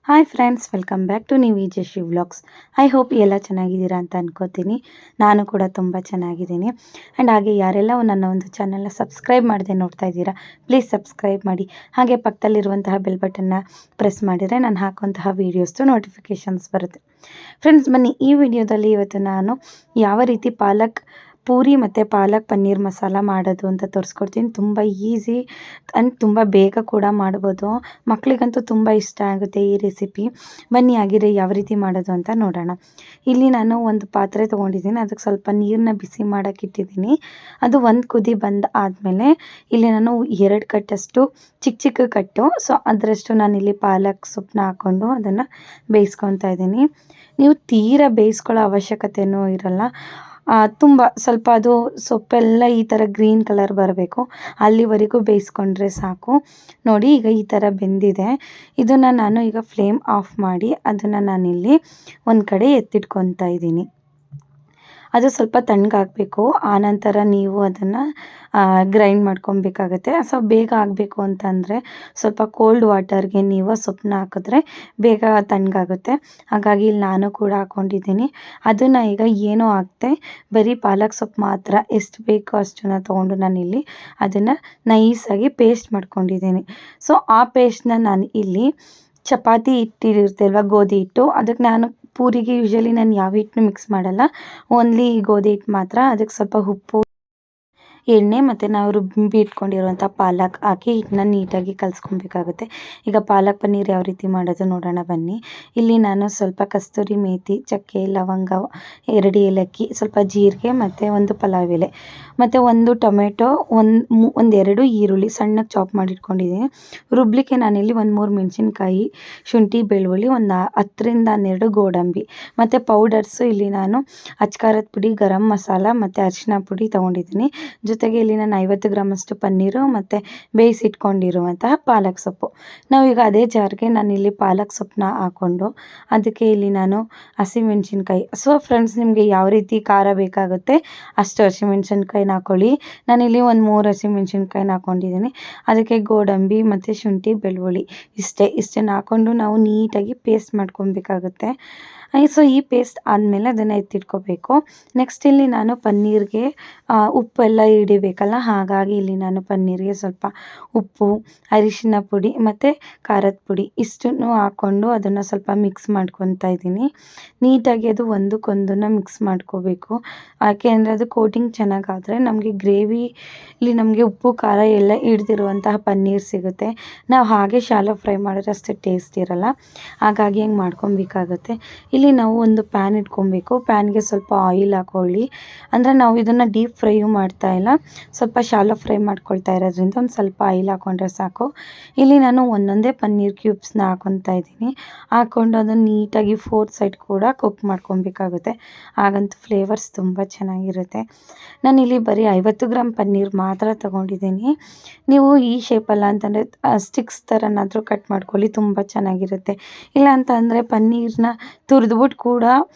Hi friends, welcome back to ನೀವು Vijayashri vlogs. I hope ಎಲ್ಲ ಚೆನ್ನಾಗಿದ್ದೀರಾ ಅಂತ ಅನ್ಕೋತೀನಿ. ನಾನು ಕೂಡ ತುಂಬ ಚೆನ್ನಾಗಿದ್ದೀನಿ. ಆ್ಯಂಡ್ ಹಾಗೆ ಯಾರೆಲ್ಲ ನನ್ನ ಒಂದು ಚಾನಲ್ನ ಸಬ್ಸ್ಕ್ರೈಬ್ ಮಾಡದೆ ನೋಡ್ತಾ ಇದ್ದೀರಾ, ಪ್ಲೀಸ್ ಸಬ್ಸ್ಕ್ರೈಬ್ ಮಾಡಿ. ಹಾಗೆ ಪಕ್ಕದಲ್ಲಿರುವಂತಹ ಬೆಲ್ ಬಟನ್ನ ಪ್ರೆಸ್ ಮಾಡಿದರೆ ನಾನು ಹಾಕುವಂತಹ ವೀಡಿಯೋಸ್ದು ನೋಟಿಫಿಕೇಷನ್ಸ್ ಬರುತ್ತೆ. ಫ್ರೆಂಡ್ಸ್, ಬನ್ನಿ ಈ ವಿಡಿಯೋದಲ್ಲಿ ಇವತ್ತು ನಾನು ಯಾವ ರೀತಿ ಪಾಲಕ್ ಪೂರಿ ಮತ್ತು ಪಾಲಕ್ ಪನ್ನೀರ್ ಮಸಾಲ ಮಾಡೋದು ಅಂತ ತೋರಿಸ್ಕೊಡ್ತೀನಿ. ತುಂಬ ಈಸಿ ಆ್ಯಂಡ್ ತುಂಬ ಬೇಗ ಕೂಡ ಮಾಡ್ಬೋದು. ಮಕ್ಕಳಿಗಂತೂ ತುಂಬ ಇಷ್ಟ ಆಗುತ್ತೆ ಈ ರೆಸಿಪಿ. ಬನ್ನಿ ಆಗಿದ್ರೆ ಯಾವ ರೀತಿ ಮಾಡೋದು ಅಂತ ನೋಡೋಣ. ಇಲ್ಲಿ ನಾನು ಒಂದು ಪಾತ್ರೆ ತೊಗೊಂಡಿದ್ದೀನಿ, ಅದಕ್ಕೆ ಸ್ವಲ್ಪ ನೀರನ್ನ ಬಿಸಿ ಮಾಡೋಕ್ಕೆ ಇಟ್ಟಿದ್ದೀನಿ. ಅದು ಒಂದು ಕುದಿ ಬಂದು ಆದಮೇಲೆ ಇಲ್ಲಿ ನಾನು 2 ಕಟ್ಟಷ್ಟು ಚಿಕ್ಕ ಕಟ್ಟು, ಸೊ ಅದರಷ್ಟು ನಾನಿಲ್ಲಿ ಪಾಲಕ್ ಸೊಪ್ಪನ್ನ ಹಾಕ್ಕೊಂಡು ಅದನ್ನು ಬೇಯಿಸ್ಕೊತಾ ಇದ್ದೀನಿ. ನೀವು ತೀರಾ ಬೇಯಿಸ್ಕೊಳ್ಳೋ ಅವಶ್ಯಕತೆಯೂ ಇರಲ್ಲ. ತುಂಬ ಸ್ವಲ್ಪ ಅದು ಸೊಪ್ಪೆಲ್ಲ ಈ ಥರ ಗ್ರೀನ್ ಕಲರ್ ಬರಬೇಕು, ಅಲ್ಲಿವರೆಗೂ ಬೇಯಿಸ್ಕೊಂಡ್ರೆ ಸಾಕು. ನೋಡಿ, ಈಗ ಈ ಥರ ಬೆಂದಿದೆ. ಇದನ್ನು ನಾನು ಈಗ ಫ್ಲೇಮ್ ಆಫ್ ಮಾಡಿ ಅದನ್ನು ನಾನಿಲ್ಲಿ ಒಂದು ಕಡೆ ಎತ್ತಿಟ್ಕೊತಾ ಇದ್ದೀನಿ. ಅದು ಸ್ವಲ್ಪ ತಣ್ಣಗಾಗಬೇಕು. ಆನಂತರ ನೀವು ಅದನ್ನು ಗ್ರೈಂಡ್ ಮಾಡ್ಕೊಬೇಕಾಗತ್ತೆ. ಸೊ ಬೇಗ ಆಗಬೇಕು ಅಂತಂದರೆ ಸ್ವಲ್ಪ ಕೋಲ್ಡ್ ವಾಟರ್ಗೆ ನೀವು ಸೊಪ್ಪನ್ನ ಹಾಕಿದ್ರೆ ಬೇಗ ತಣ್ಣಗಾಗುತ್ತೆ. ಹಾಗಾಗಿ ಇಲ್ಲಿ ನಾನು ಕೂಡ ಹಾಕ್ಕೊಂಡಿದ್ದೀನಿ. ಅದನ್ನು ಈಗ ಏನೂ ಹಾಕದೆ ಬರೀ ಪಾಲಕ್ ಸೊಪ್ಪು ಮಾತ್ರ ಎಷ್ಟು ಬೇಕೋ ಅಷ್ಟನ್ನು ತೊಗೊಂಡು ನಾನಿಲ್ಲಿ ಅದನ್ನು ನೈಸಾಗಿ ಪೇಸ್ಟ್ ಮಾಡ್ಕೊಂಡಿದ್ದೀನಿ. ಸೊ ಆ ಪೇಸ್ಟನ್ನ ನಾನು ಇಲ್ಲಿ ಚಪಾತಿ ಹಿಟ್ಟಿರುತ್ತೆ ಅಲ್ವಾ, ಗೋಧಿ ಹಿಟ್ಟು, ಅದಕ್ಕೆ ನಾನು ಪೂರಿಗೆ ಯೂಶ್ವಲಿ ನಾನು ಯಾವ ಹಿಟ್ಟನ್ನು ಮಿಕ್ಸ್ ಮಾಡಲ್ಲ, ಓನ್ಲಿ ಗೋಧಿ ಹಿಟ್ಟು ಮಾತ್ರ. ಅದಕ್ಕೆ ಸ್ವಲ್ಪ ಉಪ್ಪು, ಎಣ್ಣೆ ಮತ್ತು ನಾವು ರುಬ್ಬಿ ಇಟ್ಕೊಂಡಿರುವಂಥ ಪಾಲಕ್ ಹಾಕಿ ಹಿಟ್ಟನ್ನ ನೀಟಾಗಿ ಕಲಿಸ್ಕೊಬೇಕಾಗುತ್ತೆ. ಈಗ ಪಾಲಕ್ ಪನ್ನೀರ್ ಯಾವ ರೀತಿ ಮಾಡೋದು ನೋಡೋಣ ಬನ್ನಿ. ಇಲ್ಲಿ ನಾನು ಸ್ವಲ್ಪ ಕಸ್ತೂರಿ ಮೇಥಿ, ಚಕ್ಕೆ, ಲವಂಗ, 2 ಏಲಕ್ಕಿ, ಸ್ವಲ್ಪ ಜೀರಿಗೆ ಮತ್ತು 1 ಪಲಾವ್ ಎಲೆ ಮತ್ತು 1 ಟೊಮೆಟೊ, 2 ಈರುಳ್ಳಿ ಸಣ್ಣಗೆ ಚಾಪ್ ಮಾಡಿಟ್ಕೊಂಡಿದ್ದೀನಿ. ರುಬ್ಲಿಕ್ಕೆ ನಾನಿಲ್ಲಿ 3 ಮೆಣಸಿನ್ಕಾಯಿ, ಶುಂಠಿ, ಬೆಳ್ಳುಳ್ಳಿ, 10ರಿಂದ 12 ಗೋಡಂಬಿ ಮತ್ತು ಪೌಡರ್ಸು ಇಲ್ಲಿ ನಾನು ಅಚ್ಕಾರದ ಪುಡಿ, ಗರಂ ಮಸಾಲ ಮತ್ತು ಅರಿಶಿನ ಪುಡಿ ತೊಗೊಂಡಿದ್ದೀನಿ. ಜೊತೆಗೆ ಇಲ್ಲಿ ನಾನು 50 ಗ್ರಾಮಷ್ಟು ಪನ್ನೀರು ಮತ್ತು ಬೇಯಿಸಿಟ್ಕೊಂಡಿರುವಂತಹ ಪಾಲಕ್ ಸೊಪ್ಪು. ನಾವೀಗ ಅದೇ ಜಾರ್ಗೆ ನಾನಿಲ್ಲಿ ಪಾಲಕ್ ಸೊಪ್ಪನ್ನ ಹಾಕ್ಕೊಂಡು ಅದಕ್ಕೆ ಇಲ್ಲಿ ನಾನು ಹಸಿಮೆಣ್ಸಿನ್ಕಾಯಿ, ಸೊ ಫ್ರೆಂಡ್ಸ್ ನಿಮಗೆ ಯಾವ ರೀತಿ ಖಾರ ಬೇಕಾಗುತ್ತೆ ಅಷ್ಟು ಹಸಿಮೆಣ್ಸಿನ್ಕಾಯಿನ ಹಾಕ್ಕೊಳ್ಳಿ. ನಾನಿಲ್ಲಿ 3 ಹಸಿಮೆಣ್ಸಿನ್ಕಾಯಿನ ಹಾಕ್ಕೊಂಡಿದ್ದೀನಿ. ಅದಕ್ಕೆ ಗೋಡಂಬಿ ಮತ್ತು ಶುಂಠಿ, ಬೆಳ್ಳುಳ್ಳಿ ಇಷ್ಟನ್ನು ಹಾಕ್ಕೊಂಡು ನಾವು ನೀಟಾಗಿ ಪೇಸ್ಟ್ ಮಾಡ್ಕೊಬೇಕಾಗುತ್ತೆ. ಸೊ ಈ ಪೇಸ್ಟ್ ಆದಮೇಲೆ ಅದನ್ನು ಎತ್ತಿಟ್ಕೋಬೇಕು. ನೆಕ್ಸ್ಟ್ ಇಲ್ಲಿ ನಾನು ಪನ್ನೀರ್ಗೆ ಉಪ್ಪೆಲ್ಲ ಹಿಡಿಬೇಕಲ್ಲ, ಹಾಗಾಗಿ ಇಲ್ಲಿ ನಾನು ಪನ್ನೀರ್ಗೆ ಸ್ವಲ್ಪ ಉಪ್ಪು, ಅರಿಶಿನ ಪುಡಿ ಮತ್ತು ಖಾರದ ಪುಡಿ ಇಷ್ಟನ್ನು ಹಾಕ್ಕೊಂಡು ಅದನ್ನು ಸ್ವಲ್ಪ ಮಿಕ್ಸ್ ಮಾಡ್ಕೊತಾ ಇದ್ದೀನಿ. ನೀಟಾಗಿ ಅದು ಒಂದಕ್ಕೊಂದನ್ನು ಮಿಕ್ಸ್ ಮಾಡ್ಕೋಬೇಕು. ಯಾಕೆಂದರೆ ಅದು ಕೋಟಿಂಗ್ ಚೆನ್ನಾಗಾದರೆ ನಮಗೆ ಗ್ರೇವಿಲಿ ನಮಗೆ ಉಪ್ಪು ಖಾರ ಎಲ್ಲ ಹಿಡ್ದಿರುವಂತಹ ಪನ್ನೀರ್ ಸಿಗುತ್ತೆ. ನಾವು ಹಾಗೆ ಶಾಲೋ ಫ್ರೈ ಮಾಡಿದ್ರೆ ಅಷ್ಟು ಟೇಸ್ಟ್ ಇರಲ್ಲ, ಹಾಗಾಗಿ ಹೆಂಗೆ ಮಾಡ್ಕೊಬೇಕಾಗುತ್ತೆ. ಇಲ್ಲಿ ನಾವು ಒಂದು ಪ್ಯಾನ್ ಇಟ್ಕೊಬೇಕು. ಪ್ಯಾನ್ಗೆ ಸ್ವಲ್ಪ ಆಯಿಲ್ ಹಾಕ್ಕೊಳ್ಳಿ. ಅಂದರೆ ನಾವು ಇದನ್ನು ಡೀಪ್ ಫ್ರೈಯೂ ಮಾಡ್ತಾ ಇಲ್ಲ, ಸ್ವಲ್ಪ ಶಾಲೋ ಫ್ರೈ ಮಾಡ್ಕೊಳ್ತಾ ಇರೋದ್ರಿಂದ ಒಂದು ಸ್ವಲ್ಪ ಆಯಿಲ್ ಹಾಕ್ಕೊಂಡ್ರೆ ಸಾಕು. ಇಲ್ಲಿ ನಾನು ಒಂದೊಂದೇ ಪನ್ನೀರ್ ಕ್ಯೂಬ್ಸ್ನ ಹಾಕ್ಕೊತಾ ಇದ್ದೀನಿ. ಹಾಕ್ಕೊಂಡು ಅದನ್ನು ನೀಟಾಗಿ 4 ಸೈಡ್ ಕೂಡ ಕುಕ್ ಮಾಡ್ಕೊಬೇಕಾಗುತ್ತೆ. ಹಾಗಂತೂ ಫ್ಲೇವರ್ಸ್ ತುಂಬ ಚೆನ್ನಾಗಿರುತ್ತೆ. ನಾನಿಲ್ಲಿ ಬರೀ 50 ಗ್ರಾಮ್ ಪನ್ನೀರ್ ಮಾತ್ರ ತೊಗೊಂಡಿದ್ದೀನಿ. ನೀವು ಈ ಶೇಪಲ್ಲ ಅಂತಂದರೆ ಸ್ಟಿಕ್ಸ್ ಥರನಾದರೂ ಕಟ್ ಮಾಡ್ಕೊಳ್ಳಿ, ತುಂಬ ಚೆನ್ನಾಗಿರುತ್ತೆ. ಇಲ್ಲ ಅಂತ ಅಂದರೆ ಪನ್ನೀರನ್ನ ತುರಿದ್ಬಿಟ್ಟು ಕೂಡ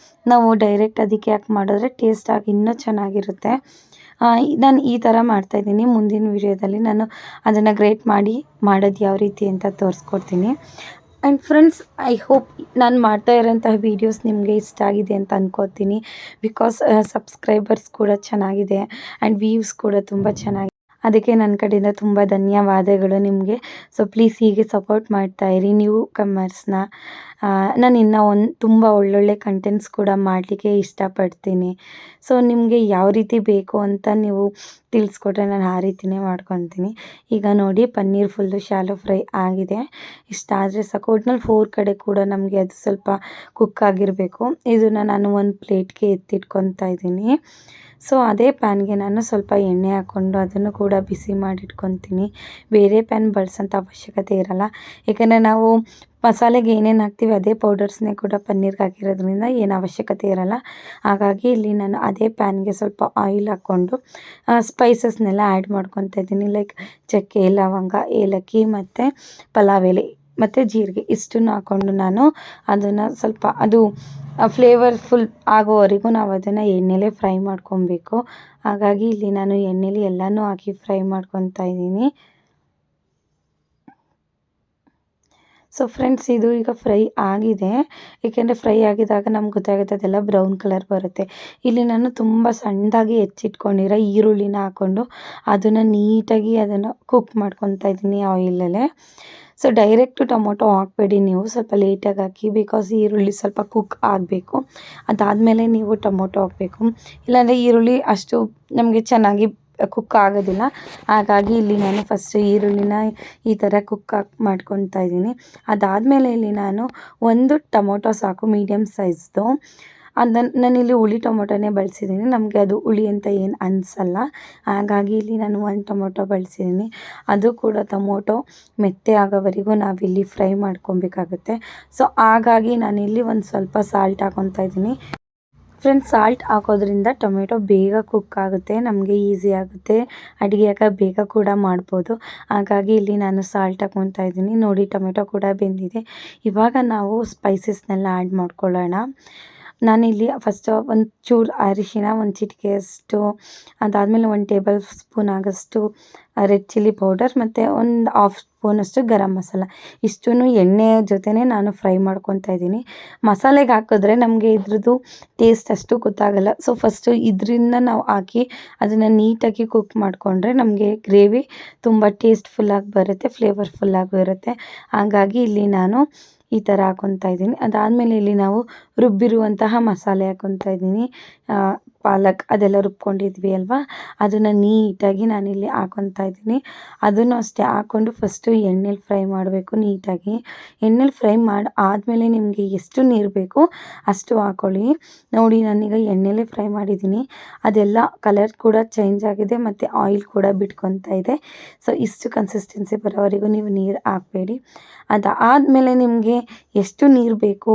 ನಾವು ಡೈರೆಕ್ಟ್ ಅದಕ್ಕೆ ಹಾಕಿ ಮಾಡಿದ್ರೆ ಟೇಸ್ಟಾಗಿ ಇನ್ನೂ ಚೆನ್ನಾಗಿರುತ್ತೆ. ನಾನು ಈ ಥರ ಮಾಡ್ತಾಯಿದ್ದೀನಿ. ಮುಂದಿನ ವಿಡಿಯೋದಲ್ಲಿ ನಾನು ಅದನ್ನು ಗ್ರೇಟ್ ಮಾಡಿ ಮಾಡೋದು ಯಾವ ರೀತಿ ಅಂತ ತೋರಿಸ್ಕೊಡ್ತೀನಿ. ಆ್ಯಂಡ್ ಫ್ರೆಂಡ್ಸ್, ಐ ಹೋಪ್ ನಾನು ಮಾಡ್ತಾ ಇರೋಂತಹ ವೀಡಿಯೋಸ್ ನಿಮಗೆ ಇಷ್ಟ ಆಗಿದೆ ಅಂತ ಅನ್ಕೋತೀನಿ. ಬಿಕಾಸ್ ಸಬ್ಸ್ಕ್ರೈಬರ್ಸ್ ಕೂಡ ಚೆನ್ನಾಗಿದೆ ಆ್ಯಂಡ್ ವ್ಯೂಸ್ ಕೂಡ ತುಂಬ ಚೆನ್ನಾಗಿದೆ. ಅದಕ್ಕೆ ನನ್ನ ಕಡೆಯಿಂದ ತುಂಬ ಧನ್ಯವಾದಗಳು ನಿಮಗೆ. ಸೊ ಪ್ಲೀಸ್ ಹೀಗೆ ಸಪೋರ್ಟ್ ಮಾಡ್ತಾಯಿರಿ ನ್ಯೂ ಕಮ್ಮರ್ಸ್ನ. ನಾನು ಇನ್ನೂ ತುಂಬ ಒಳ್ಳೊಳ್ಳೆ ಕಂಟೆಂಟ್ಸ್ ಕೂಡ ಮಾಡಲಿಕ್ಕೆ ಇಷ್ಟಪಡ್ತೀನಿ. ಸೊ ನಿಮಗೆ ಯಾವ ರೀತಿ ಬೇಕು ಅಂತ ನೀವು ತಿಳಿಸ್ಕೊಟ್ರೆ ನಾನು ಆ ರೀತಿಯೇ ಮಾಡ್ಕೊತೀನಿ. ಈಗ ನೋಡಿ, ಪನ್ನೀರ್ ಫುಲ್ಲು ಶಾಲೋ ಫ್ರೈ ಆಗಿದೆ. ಇಷ್ಟಾದರೆ ಸಾಕು. ಒಟ್ನಲ್ಲಿ 4 ಕಡೆ ಕೂಡ ನಮಗೆ ಅದು ಸ್ವಲ್ಪ ಕುಕ್ ಆಗಿರಬೇಕು. ಇದನ್ನು ನಾನು ಒಂದು ಪ್ಲೇಟ್ಗೆ ಎತ್ತಿಟ್ಕೊತಾ ಇದ್ದೀನಿ. ಸೊ ಅದೇ ಪ್ಯಾನ್ಗೆ ನಾನು ಸ್ವಲ್ಪ ಎಣ್ಣೆ ಹಾಕ್ಕೊಂಡು ಅದನ್ನು ಕೂಡ ಬಿಸಿ ಮಾಡಿಟ್ಕೊತೀನಿ. ಬೇರೆ ಪ್ಯಾನ್ ಬಳಸೋಂಥ ಅವಶ್ಯಕತೆ ಇರಲ್ಲ, ಏಕೆಂದರೆ ನಾವು ಮಸಾಲೆಗೆ ಏನೇನು ಹಾಕ್ತೀವಿ ಅದೇ ಪೌಡರ್ಸ್ನೇ ಕೂಡ ಪನ್ನೀರ್ಗೆ ಹಾಕಿರೋದ್ರಿಂದ ಏನು ಅವಶ್ಯಕತೆ ಇರಲ್ಲ. ಹಾಗಾಗಿ ಇಲ್ಲಿ ನಾನು ಅದೇ ಪ್ಯಾನ್ಗೆ ಸ್ವಲ್ಪ ಆಯಿಲ್ ಹಾಕ್ಕೊಂಡು ಸ್ಪೈಸಸ್ನೆಲ್ಲ ಆ್ಯಡ್ ಮಾಡ್ಕೊತಾ ಇದ್ದೀನಿ. ಲೈಕ್ ಚಕ್ಕೆ, ಲವಂಗ, ಏಲಕ್ಕಿ ಮತ್ತು ಪಲಾವ್ ಎಲೆ ಮತ್ತು ಜೀರಿಗೆ ಇಷ್ಟನ್ನು ಹಾಕ್ಕೊಂಡು ನಾನು ಅದನ್ನು ಸ್ವಲ್ಪ ಅದು ಫ್ಲೇವರ್ಫುಲ್ ಆಗೋವರೆಗೂ ನಾವು ಅದನ್ನು ಎಣ್ಣೆಲೇ ಫ್ರೈ ಮಾಡ್ಕೊಬೇಕು. ಹಾಗಾಗಿ ಇಲ್ಲಿ ನಾನು ಎಣ್ಣೆಲಿ ಎಲ್ಲನೂ ಹಾಕಿ ಫ್ರೈ ಮಾಡ್ಕೊತಾ ಇದ್ದೀನಿ. ಸೊ ಫ್ರೆಂಡ್ಸ್, ಇದು ಈಗ ಫ್ರೈ ಆಗಿದೆ. ಏಕೆಂದರೆ ಫ್ರೈ ಆಗಿದಾಗ ನಮ್ಗೆ ಗೊತ್ತಾಗುತ್ತೆ ಅದೆಲ್ಲ ಬ್ರೌನ್ ಕಲರ್ ಬರುತ್ತೆ. ಇಲ್ಲಿ ನಾನು ತುಂಬ ಸಣ್ಣದಾಗಿ ಹೆಚ್ಚಿಟ್ಕೊಂಡಿರೋ ಈರುಳ್ಳಿನ ಹಾಕ್ಕೊಂಡು ಅದನ್ನು ನೀಟಾಗಿ ಅದನ್ನು ಕುಕ್ ಮಾಡ್ಕೊತಾ ಇದ್ದೀನಿ ಆಯಿಲಲ್ಲೇ. ಸೊ ಡೈರೆಕ್ಟು ಟೊಮೊಟೊ ಹಾಕಬೇಡಿ, ನೀವು ಸ್ವಲ್ಪ ಲೇಟಾಗಿ ಹಾಕಿ, ಬಿಕಾಸ್ ಈರುಳ್ಳಿ ಸ್ವಲ್ಪ ಕುಕ್ ಆಗಬೇಕು. ಅದಾದಮೇಲೆ ನೀವು ಟೊಮೊಟೊ ಹಾಕಬೇಕು. ಇಲ್ಲಾಂದರೆ ಈರುಳ್ಳಿ ಅಷ್ಟು ನಮಗೆ ಚೆನ್ನಾಗಿ ಕುಕ್ ಆಗೋದಿಲ್ಲ. ಹಾಗಾಗಿ ಇಲ್ಲಿ ನಾನು ಫಸ್ಟ್ ಈರುಳ್ಳಿನ ಈ ಥರ ಕುಕ್ ಮಾಡ್ಕೊತಾ ಇದ್ದೀನಿ. ಅದಾದಮೇಲೆ ಇಲ್ಲಿ ನಾನು ಒಂದು ಟೊಮೊಟೊ ಸಾಕು, ಮೀಡಿಯಮ್ ಸೈಜ್ದು. ನಾನಿಲ್ಲಿ ಹುಳಿ ಟೊಮೊಟೊನೇ ಬಳಸಿದ್ದೀನಿ, ನಮಗೆ ಅದು ಹುಳಿ ಅಂತ ಏನು ಅನಿಸಲ್ಲ. ಹಾಗಾಗಿ ಇಲ್ಲಿ ನಾನು ಒಂದು ಟೊಮೊಟೊ ಬಳಸಿದ್ದೀನಿ. ಅದು ಕೂಡ ಟೊಮೊಟೊ ಮೆತ್ತೆ ಆಗೋವರೆಗೂ ನಾವಿಲ್ಲಿ ಫ್ರೈ ಮಾಡ್ಕೊಬೇಕಾಗುತ್ತೆ. ಸೊ ಹಾಗಾಗಿ ನಾನಿಲ್ಲಿ ಒಂದು ಸ್ವಲ್ಪ ಸಾಲ್ಟ್ ಹಾಕ್ಕೊತಾ ಇದ್ದೀನಿ. ಫ್ರೆಂಡ್ಸ್, ಸಾಲ್ಟ್ ಹಾಕೋದ್ರಿಂದ ಟೊಮೆಟೊ ಬೇಗ ಕುಕ್ ಆಗುತ್ತೆ, ನಮಗೆ ಈಸಿ ಆಗುತ್ತೆ, ಅಡುಗೆಯಾಗ ಬೇಗ ಕೂಡ ಮಾಡ್ಬೋದು. ಹಾಗಾಗಿ ಇಲ್ಲಿ ನಾನು ಸಾಲ್ಟ್ ಹಾಕ್ಕೊತಾ ಇದ್ದೀನಿ. ನೋಡಿ, ಟೊಮೆಟೊ ಕೂಡ ಬೆಂದಿದೆ. ಇವಾಗ ನಾವು ಸ್ಪೈಸಸ್ನೆಲ್ಲ ಆ್ಯಡ್ ಮಾಡ್ಕೊಳ್ಳೋಣ. ನಾನಿಲ್ಲಿ ಫಸ್ಟ್ ಒಂದು ಚೂರು ಅರಿಶಿನ, ಒಂದು ಚಿಟಿಕೆಯಷ್ಟು, ಅದಾದಮೇಲೆ 1 ಟೇಬಲ್ ಸ್ಪೂನ್ ಆಗೋಷ್ಟು ರೆಡ್ ಚಿಲ್ಲಿ ಪೌಡರ್ ಮತ್ತು ಒಂದು 1/2 ಸ್ಪೂನಷ್ಟು ಗರಂ ಮಸಾಲ, ಇಷ್ಟನ್ನು ಎಣ್ಣೆಯ ಜೊತೆನೇ ನಾನು ಫ್ರೈ ಮಾಡ್ಕೊತಾ ಇದ್ದೀನಿ. ಮಸಾಲೆಗೆ ಹಾಕಿದ್ರೆ ನಮಗೆ ಇದ್ರದ್ದು ಟೇಸ್ಟ್ ಅಷ್ಟು ಗೊತ್ತಾಗಲ್ಲ. ಸೊ ಫಸ್ಟು ಇದರಿಂದ ನಾವು ಹಾಕಿ ಅದನ್ನು ನೀಟಾಗಿ ಕುಕ್ ಮಾಡಿಕೊಂಡ್ರೆ ನಮಗೆ ಗ್ರೇವಿ ತುಂಬ ಟೇಸ್ಟ್ಫುಲ್ಲಾಗಿ ಬರುತ್ತೆ, ಫ್ಲೇವರ್ಫುಲ್ಲಾಗೂ ಇರುತ್ತೆ. ಹಾಗಾಗಿ ಇಲ್ಲಿ ನಾನು ಈ ಥರ ಹಾಕ್ಕೊತಾ ಇದ್ದೀನಿ. ಅದಾದಮೇಲೆ ಇಲ್ಲಿ ನಾವು ರುಬ್ಬಿರುವಂತಹ ಮಸಾಲೆ ಹಾಕ್ಕೊತಾ ಇದ್ದೀನಿ. ಪಾಲಕ್ ಅದೆಲ್ಲ ರುಬ್ಕೊಂಡಿದ್ವಿ ಅಲ್ವಾ, ಅದನ್ನು ನೀಟಾಗಿ ನಾನಿಲ್ಲಿ ಹಾಕ್ಕೊತಾ ಇದ್ದೀನಿ. ಅದನ್ನು ಅಷ್ಟೇ ಹಾಕ್ಕೊಂಡು ಫಸ್ಟು ಎಣ್ಣೆಲಿ ಫ್ರೈ ಮಾಡಬೇಕು ನೀಟಾಗಿ. ಎಣ್ಣೆಲಿ ಫ್ರೈ ಮಾಡಿ ಆದಮೇಲೆ ನಿಮಗೆ ಎಷ್ಟು ನೀರು ಬೇಕು ಅಷ್ಟು ಹಾಕ್ಕೊಳ್ಳಿ. ನೋಡಿ, ನಾನೀಗ ಎಣ್ಣೆಲೇ ಫ್ರೈ ಮಾಡಿದ್ದೀನಿ. ಅದೆಲ್ಲ ಕಲರ್ ಕೂಡ ಚೇಂಜ್ ಆಗಿದೆ ಮತ್ತು ಆಯಿಲ್ ಕೂಡ ಬಿಟ್ಕೊತಾ ಇದೆ. ಸೊ ಇಷ್ಟು ಕನ್ಸಿಸ್ಟೆನ್ಸಿ ಬರೋವರೆಗೂ ನೀವು ನೀರು ಹಾಕಬೇಡಿ. ಅದಾದಮೇಲೆ ನಿಮಗೆ ಎಷ್ಟು ನೀರು ಬೇಕು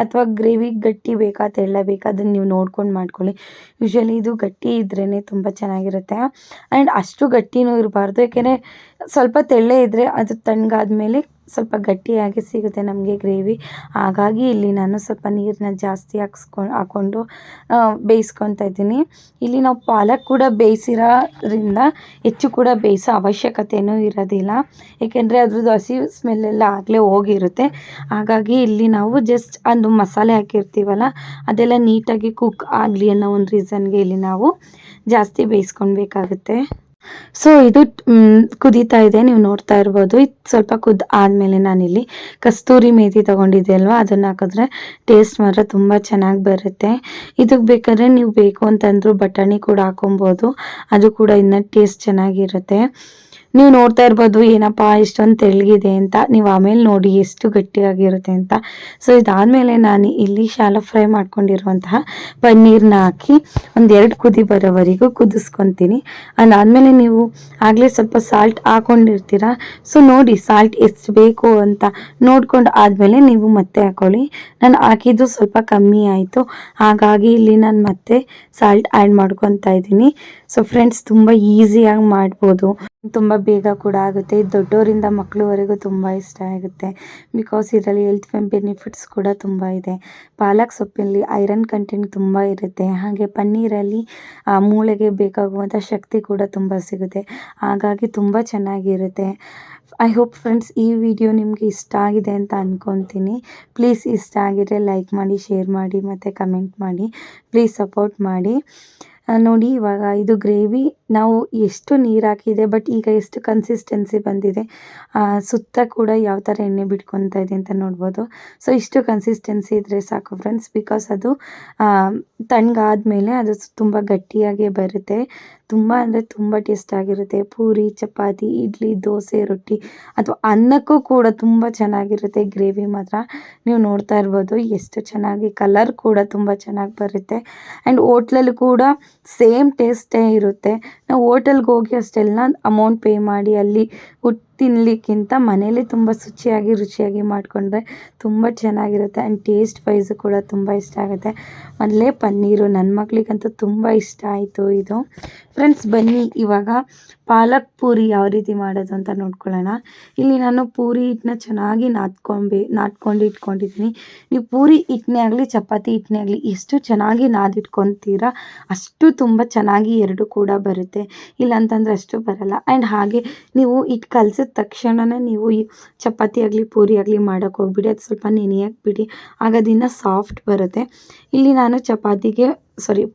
ಅಥವಾ ಗ್ರೇವಿ ಗಟ್ಟಿ ಬೇಕಾ ತೆಳ್ಳ ಬೇಕಾ ಅದನ್ನು ನೀವು ನೋಡ್ಕೊಂಡು ಮಾಡ್ಕೊಳ್ಳಿ. ಯೂಶ್ವಲಿ ಇದು ಗಟ್ಟಿ ಇದ್ರೇ ತುಂಬ ಚೆನ್ನಾಗಿರುತ್ತೆ. ಆ್ಯಂಡ್ ಅಷ್ಟು ಗಟ್ಟಿನೂ ಇರಬಾರ್ದು, ಯಾಕೆಂದರೆ ಸ್ವಲ್ಪ ತೆಳ್ಳೆ ಇದ್ದರೆ ಅದು ತಣ್ಣಗಾದ್ಮೇಲೆ ಸ್ವಲ್ಪ ಗಟ್ಟಿಯಾಗಿ ಸಿಗುತ್ತೆ ನಮಗೆ ಗ್ರೇವಿ. ಹಾಗಾಗಿ ಇಲ್ಲಿ ನಾನು ಸ್ವಲ್ಪ ನೀರನ್ನ ಜಾಸ್ತಿ ಹಾಕ್ಕೊಂಡು ಬೇಯಿಸ್ಕೊತಾ ಇದ್ದೀನಿ. ಇಲ್ಲಿ ನಾವು ಪಾಲಕ್ ಕೂಡ ಬೇಯಿಸಿರೋದ್ರಿಂದ ಹೆಚ್ಚು ಕೂಡ ಬೇಯಿಸೋ ಅವಶ್ಯಕತೆಯೂ ಇರೋದಿಲ್ಲ, ಏಕೆಂದರೆ ಅದ್ರದ್ದು ಹಸಿ ಸ್ಮೆಲ್ಲೆಲ್ಲ ಆಗಲೇ ಹೋಗಿರುತ್ತೆ. ಹಾಗಾಗಿ ಇಲ್ಲಿ ನಾವು ಜಸ್ಟ್ ಒಂದು ಮಸಾಲೆ ಹಾಕಿರ್ತೀವಲ್ಲ, ಅದೆಲ್ಲ ನೀಟಾಗಿ ಕುಕ್ ಆಗಲಿ ಅನ್ನೋ ಒಂದು ರೀಸನ್ಗೆ ಇಲ್ಲಿ ನಾವು ಜಾಸ್ತಿ ಬೇಯಿಸ್ಕೊಳ್ಬೇಕಾಗುತ್ತೆ. ಸೊ ಇದು ಕುದೀತಾ ಇದೆ, ನೀವು ನೋಡ್ತಾ ಇರ್ಬೋದು. ಇದು ಸ್ವಲ್ಪ ಆದಮೇಲೆ ನಾನಿಲ್ಲಿ ಕಸ್ತೂರಿ ಮೇಥಿ ತೊಗೊಂಡಿದ್ದೆ ಅಲ್ವಾ, ಅದನ್ನು ಹಾಕಿದ್ರೆ ಟೇಸ್ಟ್ ಮಾತ್ರ ತುಂಬ ಚೆನ್ನಾಗಿ ಬರುತ್ತೆ. ಇದಕ್ಕೆ ಬೇಕಾದ್ರೆ ನೀವು ಬೇಕು ಅಂತಂದರೂ ಬಟಾಣಿ ಕೂಡ ಹಾಕೊಬೋದು, ಅದು ಕೂಡ ಇನ್ನೂ ಟೇಸ್ಟ್ ಚೆನ್ನಾಗಿರುತ್ತೆ. ನೀವು ನೋಡ್ತಾ ಇರ್ಬೋದು ಏನಪ್ಪ ಇಷ್ಟೊಂದು ತೆಳ್ಳಗಿದೆ ಅಂತ, ನೀವು ಆಮೇಲೆ ನೋಡಿ ಎಷ್ಟು ಗಟ್ಟಿಯಾಗಿರುತ್ತೆ ಅಂತ. ಸೊ ಇದಾದಮೇಲೆ ನಾನು ಇಲ್ಲಿ ಶಾಲೋ ಫ್ರೈ ಮಾಡ್ಕೊಂಡಿರುವಂತಹ ಪನ್ನೀರನ್ನ ಹಾಕಿ 1-2 ಕುದಿ ಬರೋವರೆಗೂ ಕುದಿಸ್ಕೊತೀನಿ. ಅದಾದಮೇಲೆ ನೀವು ಆಗಲೇ ಸ್ವಲ್ಪ ಸಾಲ್ಟ್ ಹಾಕ್ಕೊಂಡಿರ್ತೀರ, ಸೊ ನೋಡಿ ಸಾಲ್ಟ್ ಎಷ್ಟು ಬೇಕು ಅಂತ ನೋಡ್ಕೊಂಡು ಆದಮೇಲೆ ನೀವು ಮತ್ತೆ ಹಾಕ್ಕೊಳ್ಳಿ. ನಾನು ಹಾಕಿದ್ದು ಸ್ವಲ್ಪ ಕಮ್ಮಿ ಆಯಿತು, ಹಾಗಾಗಿ ಇಲ್ಲಿ ನಾನು ಮತ್ತೆ ಸಾಲ್ಟ್ ಆ್ಯಡ್ ಮಾಡ್ಕೊತಾ ಇದ್ದೀನಿ. ಸೊ ಫ್ರೆಂಡ್ಸ್, ತುಂಬ ಈಸಿಯಾಗಿ ಮಾಡ್ಬೋದು, ತುಂಬ ಬೇಗ ಕೂಡ ಆಗುತ್ತೆ. ಇದು ದೊಡ್ಡವರಿಂದ ಮಕ್ಕಳವರೆಗೂ ತುಂಬ ಇಷ್ಟ ಆಗುತ್ತೆ, ಬಿಕಾಸ್ ಇದರಲ್ಲಿ ಹೆಲ್ತ್ ಬೆನಿಫಿಟ್ಸ್ ಕೂಡ ತುಂಬ ಇದೆ. ಪಾಲಕ್ ಸೊಪ್ಪಲ್ಲಿ ಐರನ್ ಕಂಟೆಂಟ್ ತುಂಬ ಇರುತ್ತೆ, ಹಾಗೆ ಪನ್ನೀರಲ್ಲಿ ಮೂಳೆಗೆ ಬೇಕಾಗುವಂಥ ಶಕ್ತಿ ಕೂಡ ತುಂಬ ಸಿಗುತ್ತೆ. ಹಾಗಾಗಿ ತುಂಬ ಚೆನ್ನಾಗಿರುತ್ತೆ. ಐ ಹೋಪ್ ಫ್ರೆಂಡ್ಸ್, ಈ ವಿಡಿಯೋ ನಿಮಗೆ ಇಷ್ಟ ಆಗಿದೆ ಅಂತ ಅಂದ್ಕೊತೀನಿ. ಪ್ಲೀಸ್ ಇಷ್ಟ ಆಗಿದ್ರೆ ಲೈಕ್ ಮಾಡಿ, ಶೇರ್ ಮಾಡಿ ಮತ್ತು ಕಮೆಂಟ್ ಮಾಡಿ. ಪ್ಲೀಸ್ ಸಪೋರ್ಟ್ ಮಾಡಿ. ನೋಡಿ, ಇವಾಗ ಇದು ಗ್ರೇವಿ ನಾವು ಎಷ್ಟು ನೀರು ಹಾಕಿದೆ, ಬಟ್ ಈಗ ಎಷ್ಟು ಕನ್ಸಿಸ್ಟೆನ್ಸಿ ಬಂದಿದೆ, ಸುತ್ತ ಕೂಡ ಯಾವ ಥರ ಎಣ್ಣೆ ಬಿಟ್ಕೊತಾ ಇದೆ ಅಂತ ನೋಡ್ಬೋದು. ಸೊ ಇಷ್ಟು ಕನ್ಸಿಸ್ಟೆನ್ಸಿ ಇದ್ದರೆ ಸಾಕು ಫ್ರೆಂಡ್ಸ್, ಬಿಕಾಸ್ ಅದು ತಣ್ಣಗಾದ್ಮೇಲೆ ಅದು ತುಂಬ ಗಟ್ಟಿಯಾಗೇ ಬರುತ್ತೆ. ತುಂಬ ಅಂದರೆ ತುಂಬ ಟೇಸ್ಟಾಗಿರುತ್ತೆ. ಪೂರಿ, ಚಪಾತಿ, ಇಡ್ಲಿ, ದೋಸೆ, ರೊಟ್ಟಿ ಅಥವಾ ಅನ್ನಕ್ಕೂ ಕೂಡ ತುಂಬ ಚೆನ್ನಾಗಿರುತ್ತೆ ಗ್ರೇವಿ ಮಾತ್ರ. ನೀವು ನೋಡ್ತಾ ಇರ್ಬೋದು ಎಷ್ಟು ಚೆನ್ನಾಗಿ, ಕಲರ್ ಕೂಡ ತುಂಬ ಚೆನ್ನಾಗಿ ಬರುತ್ತೆ. ಆ್ಯಂಡ್ ಹೋಟ್ಲಲ್ಲೂ ಕೂಡ ಸೇಮ್ ಟೇಸ್ಟೇ ಇರುತ್ತೆ. ನಾವು ಹೋಟೆಲ್ಗೆ ಹೋಗಿ ಅಷ್ಟೆಲ್ಲ ಅಮೌಂಟ್ ಪೇ ಮಾಡಿ ಅಲ್ಲಿ ತಿನ್ನಲಿಕ್ಕಿಂತ ಮನೇಲಿ ತುಂಬ ರುಚಿಯಾಗಿ ಮಾಡಿಕೊಂಡ್ರೆ ತುಂಬ ಚೆನ್ನಾಗಿರುತ್ತೆ. ಆ್ಯಂಡ್ ಟೇಸ್ಟ್ ವೈಸು ಕೂಡ ತುಂಬ ಇಷ್ಟ ಆಗುತ್ತೆ. ಮೊದಲೇ ಪನ್ನೀರು ನನ್ನ ಮಕ್ಕಳಿಗಂತೂ ತುಂಬ ಇಷ್ಟ ಆಯಿತು ಇದು. ಫ್ರೆಂಡ್ಸ್, ಬನ್ನಿ ಇವಾಗ ಪಾಲಕ್ ಪೂರಿ ಯಾವ ರೀತಿ ಮಾಡೋದು ಅಂತ ನೋಡ್ಕೊಳ್ಳೋಣ. ಇಲ್ಲಿ ನಾನು ಪೂರಿ ಹಿಟ್ಟನ್ನ ಚೆನ್ನಾಗಿ ನಾದ್ಕೊಂಡು ಇಟ್ಕೊಂಡಿದ್ದೀನಿ. ನೀವು ಪೂರಿ ಹಿಟ್ಟನೇ ಆಗಲಿ ಚಪಾತಿ ಹಿಟ್ಟನೇ ಆಗಲಿ ಎಷ್ಟು ಚೆನ್ನಾಗಿ ನಾದಿಟ್ಕೊತೀರಾ ಅಷ್ಟು ತುಂಬ ಚೆನ್ನಾಗಿ ಎರಡು ಕೂಡ ಬರುತ್ತೆ, ಇಲ್ಲಾಂತಂದರೆ ಅಷ್ಟು ಬರಲ್ಲ. ಆ್ಯಂಡ್ ಹಾಗೆ ನೀವು ಹಿಟ್ಟು ಕಲಸಿದ ತಕ್ಷಣನೇ ನೀವು ಈ ಚಪಾತಿ ಆಗಲಿ ಪೂರಿ ಆಗಲಿ ಮಾಡೋಕ್ಕೆ ಹೋಗ್ಬಿಡಿ. ಅದು ಸ್ವಲ್ಪ ನೆನೆಯಕ್ಕೆ ಬಿಡಿ, ಆಗ ಅದಿನ್ನ ಸಾಫ್ಟ್ ಬರುತ್ತೆ. ಇಲ್ಲಿ ನಾನು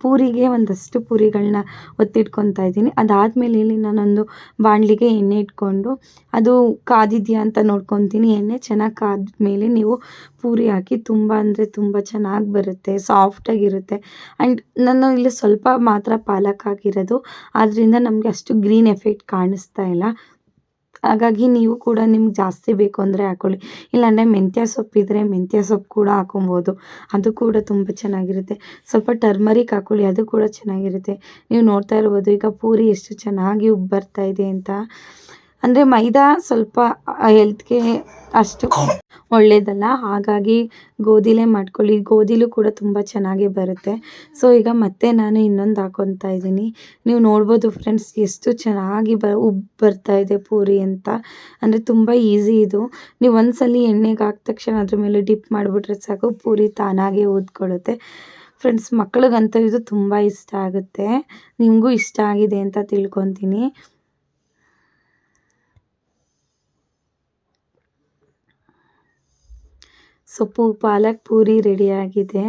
ಪೂರಿಗೆ ಒಂದಷ್ಟು ಪೂರಿಗಳನ್ನ ಒತ್ತಿಟ್ಕೊತಾ ಇದ್ದೀನಿ. ಅದಾದಮೇಲೆ ಇಲ್ಲಿ ನಾನೊಂದು ಬಾಣಲಿಗೆ ಎಣ್ಣೆ ಇಟ್ಕೊಂಡು ಅದು ಕಾದಿದೆಯಾ ಅಂತ ನೋಡ್ಕೊತೀನಿ. ಎಣ್ಣೆ ಚೆನ್ನಾಗಿ ಕಾದ್ಮೇಲೆ ನೀವು ಪೂರಿ ಹಾಕಿ ತುಂಬ ಅಂದರೆ ತುಂಬ ಚೆನ್ನಾಗಿ ಬರುತ್ತೆ, ಸಾಫ್ಟಾಗಿರುತ್ತೆ. ಆ್ಯಂಡ್ ನಾನು ಇಲ್ಲಿ ಸ್ವಲ್ಪ ಮಾತ್ರ ಪಾಲಕ್ ಹಾಕಿರೋದು, ಆದ್ದರಿಂದ ನಮಗೆ ಅಷ್ಟು ಗ್ರೀನ್ ಎಫೆಕ್ಟ್ ಕಾಣಿಸ್ತಾ ಇಲ್ಲ. ಹಾಗಾಗಿ ನೀವು ಕೂಡ ನಿಮ್ಗೆ ಜಾಸ್ತಿ ಬೇಕು ಅಂದರೆ ಹಾಕ್ಕೊಳ್ಳಿ, ಇಲ್ಲಾಂದರೆ ಮೆಂತ್ಯ ಸೊಪ್ಪಿದ್ರೆ ಮೆಂತ್ಯ ಸೊಪ್ಪು ಕೂಡ ಹಾಕೊಬೋದು, ಅದು ಕೂಡ ತುಂಬ ಚೆನ್ನಾಗಿರುತ್ತೆ. ಸ್ವಲ್ಪ ಟರ್ಮರಿಕ್ ಹಾಕ್ಕೊಳ್ಳಿ, ಅದು ಕೂಡ ಚೆನ್ನಾಗಿರುತ್ತೆ. ನೀವು ನೋಡ್ತಾ ಇರ್ಬೋದು ಈಗ ಪೂರಿ ಎಷ್ಟು ಚೆನ್ನಾಗಿ ಬರ್ತಾ ಇದೆ ಅಂತ. ಅಂದರೆ ಮೈದಾ ಸ್ವಲ್ಪ ಹೆಲ್ತ್ಗೆ ಅಷ್ಟು ಒಳ್ಳೆಯದಲ್ಲ, ಹಾಗಾಗಿ ಗೋಧಿಲೇ ಮಾಡ್ಕೊಳ್ಳಿ. ಗೋಧಿಲೂ ಕೂಡ ತುಂಬ ಚೆನ್ನಾಗೇ ಬರುತ್ತೆ. ಸೊ ಈಗ ಮತ್ತೆ ನಾನು ಇನ್ನೊಂದು ಹಾಕ್ಕೊತಾ ಇದ್ದೀನಿ. ನೀವು ನೋಡ್ಬೋದು ಫ್ರೆಂಡ್ಸ್ ಎಷ್ಟು ಚೆನ್ನಾಗಿ ಬರ್ತಾ ಇದೆ ಪೂರಿ ಅಂತ. ಅಂದರೆ ತುಂಬ ಈಸಿ ಇದು. ನೀವು ಒಂದ್ಸಲ ಎಣ್ಣೆಗೆ ಹಾಕಿದ ತಕ್ಷಣ ಅದ್ರ ಮೇಲೆ ಡಿಪ್ ಮಾಡಿಬಿಟ್ರೆ ಸಾಕು, ಪೂರಿ ತಾನಾಗೇ ಊದ್ಕೊಳ್ಳುತ್ತೆ. ಫ್ರೆಂಡ್ಸ್ ಮಕ್ಳಿಗಂತೂ ಇದು ತುಂಬ ಇಷ್ಟ ಆಗುತ್ತೆ. ನಿಮಗೂ ಇಷ್ಟ ಆಗಿದೆ ಅಂತ ತಿಳ್ಕೊತೀನಿ. ಪಾಲಕ್ ಪೂರಿ ರೆಡಿಯಾಗಿದೆ.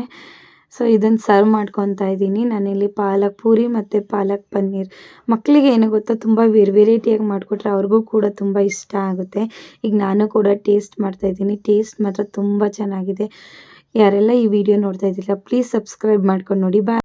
ಸೊ ಇದನ್ನು ಸರ್ವ್ ಮಾಡ್ಕೊತಾ ಇದ್ದೀನಿ. ನಾನಿಲ್ಲಿ ಪಾಲಕ್ ಪೂರಿ ಮತ್ತು ಪಾಲಕ್ ಪನ್ನೀರ್. ಮಕ್ಕಳಿಗೆ ಏನು ಗೊತ್ತಾ, ತುಂಬ ವೆರೈಟಿಯಾಗಿ ಮಾಡಿಕೊಟ್ರೆ ಅವ್ರಿಗೂ ಕೂಡ ತುಂಬ ಇಷ್ಟ ಆಗುತ್ತೆ. ಈಗ ನಾನು ಕೂಡ ಟೇಸ್ಟ್ ಮಾಡ್ತಾಯಿದ್ದೀನಿ. ಟೇಸ್ಟ್ ಮಾತ್ರ ತುಂಬ ಚೆನ್ನಾಗಿದೆ. ಯಾರೆಲ್ಲ ಈ ವಿಡಿಯೋ ನೋಡ್ತಾ ಇದ್ದೀರಾ ಪ್ಲೀಸ್ ಸಬ್ಸ್ಕ್ರೈಬ್ ಮಾಡ್ಕೊಂಡು ನೋಡಿ. ಬಾಯ್.